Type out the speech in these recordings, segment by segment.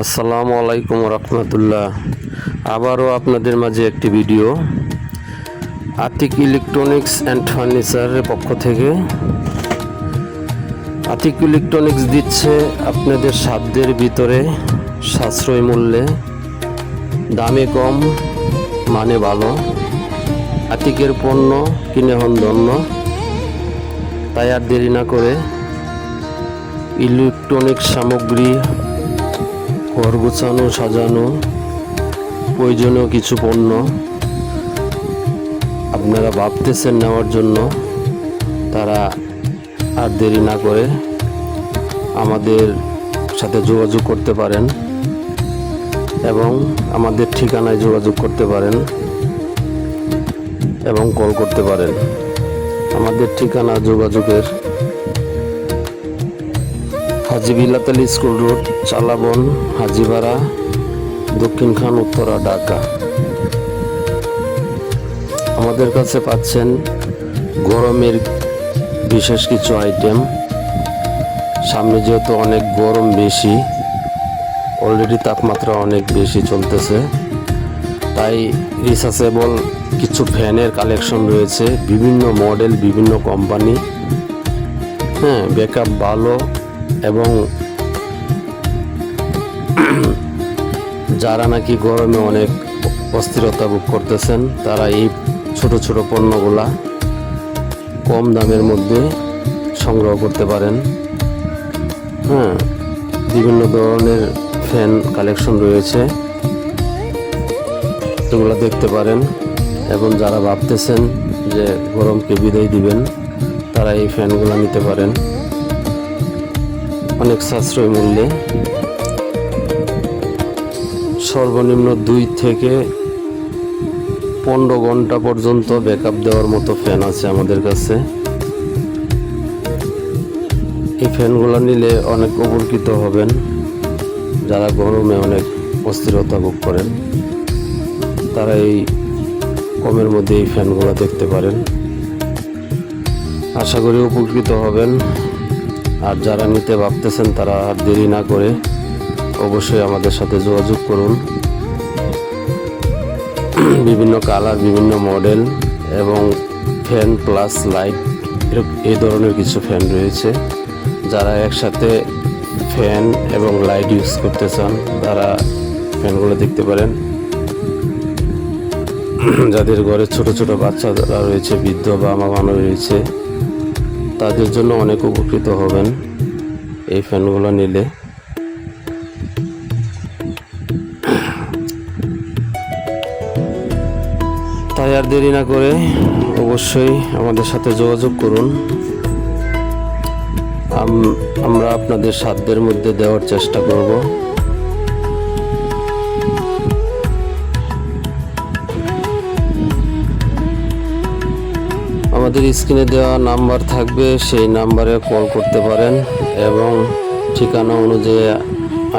আসসালামু আলাইকুম রহমতুল্লাহ। আবারও আপনাদের মাঝে একটি ভিডিও আতিক ইলেকট্রনিক্স অ্যান্ড ফার্নিচারের পক্ষ থেকে। আতিক ইলেকট্রনিক্স দিচ্ছে আপনাদের সাধ্যের ভিতরে সাশ্রয় মূল্যে, দামে কম, মানে ভালো। আতিকের পণ্য কিনে হন ধন্য। তাই আর দেরি না করে ইলেকট্রনিক্স সামগ্রী, ঘর গোছানো সাজানো প্রয়োজনীয় কিছু পণ্য আপনারা ভাবতেছেন নেওয়ার জন্য, তারা আর দেরি না করে আমাদের সাথে যোগাযোগ করতে পারেন এবং আমাদের ঠিকানায় যোগাযোগ করতে পারেন এবং কল করতে পারেন। আমাদের ঠিকানা যোগাযোগের হাজি বিলাতালি স্কুল রোড, চালাবন, হাজিপাড়া, দক্ষিণ খান, উত্তরা, ঢাকা। আমাদের কাছে পাচ্ছেন গরমের বিশেষ কিছু আইটেম। সামনে যেহেতু অনেক গরম বেশি, অলরেডি তাপমাত্রা অনেক বেশি চলতেছে, তাই রিচার্জেবল কিছু ফ্যানের কালেকশন রয়েছে, বিভিন্ন মডেল, বিভিন্ন কোম্পানি। ব্যাকআপ ভালো এবং যারা নাকি গরমে অনেক অস্থিরতা ভোগ করতেছেন, তারা এই ছোট ছোট পণ্যগুলা কম দামের মধ্যে সংগ্রহ করতে পারেন। বিভিন্ন ধরনের ফ্যান কালেকশন রয়েছে, এগুলো দেখতে পারেন। এবং যারা ভাবতেছেন যে গরমকে বিদায় দিবেন, তারা এই ফ্যানগুলো নিতে পারেন অনেক সাশ্রয় মূল্যে। সর্বনিম্ন 2 থেকে 15 ঘন্টা পর্যন্ত ব্যাকআপ দেওয়ার মতো ফ্যান আছে আমাদের কাছে। এই ফ্যানগুলো নিলে অনেক উপকৃত হবেন। যারা গরমে অনেক অস্থিরতা ভোগ করেন, তারা এই কমের মধ্যে এই ফ্যানগুলো দেখতে পারেন। আশা করি উপকৃত হবেন। আর যারা নিতে ভাবতেছেন, তারা আর দেরি না করে অবশ্যই আমাদের সাথে যোগাযোগ করুন। বিভিন্ন কালার, বিভিন্ন মডেল এবং ফ্যান প্লাস লাইট, এই ধরনের কিছু ফ্যান রয়েছে। যারা একসাথে ফ্যান এবং লাইট ইউজ করতে চান, তারা ফ্যানগুলো দেখতে পারেন। যাদের ঘরে ছোট ছোট বাচ্চারা রয়েছে, বৃদ্ধ বা মা রয়েছে, তাদের জন্য অনেক উপকৃত হবেন এই ফ্যানগুলো নিলে। তাই আর দেরি না করে অবশ্যই আমাদের সাথে যোগাযোগ করুন। আমরা আপনাদের সাধ্যের মধ্যে দেওয়ার চেষ্টা করব। আমাদের স্ক্রিনে দেওয়া নাম্বার থাকবে, সেই নাম্বারে কল করতে পারেন এবং ঠিকানা অনুযায়ী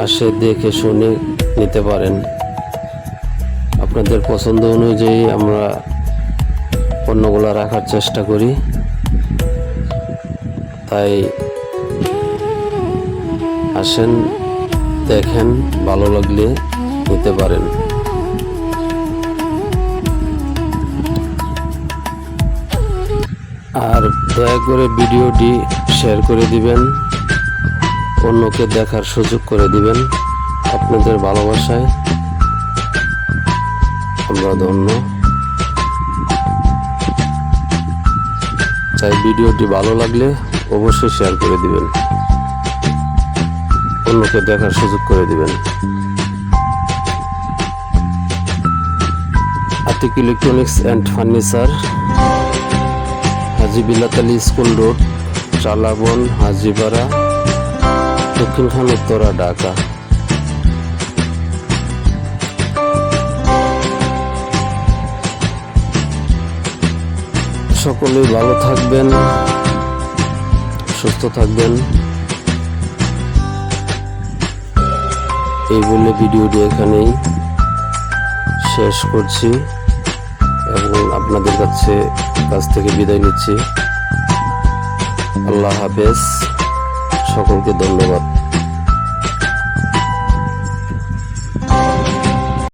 আসে দেখে শুনে নিতে পারেন। আপনাদের পছন্দ অনুযায়ী আমরা পণ্যগুলো রাখার চেষ্টা করি, তাই আসেন, দেখেন, ভালো লাগলে নিতে পারেন। আর দয়া করে ভিডিওটি শেয়ার করে দিবেন, অন্যকে দেখার সুযোগ করে দিবেন। আপনাদের ভালোবাসায় আমরা ধন্য। তাই ভিডিওটি ভালো লাগলে অবশ্যই শেয়ার করে দিবেন, অন্যকে দেখার সুযোগ করে দিবেন। Atik electronics and furniture, Haji Bilatali school road, Chalaban, Hajipara, Dakshin Khan, Uttara, Dhaka. সকলেই ভালো থাকবেন, সুস্থ থাকবেন, এই বলে ভিডিওটি এখানেই শেষ করছি এবং আপনাদের কাছ থেকে বিদায় নিচ্ছি। আল্লাহ হাফেজ, সকলকে ধন্যবাদ।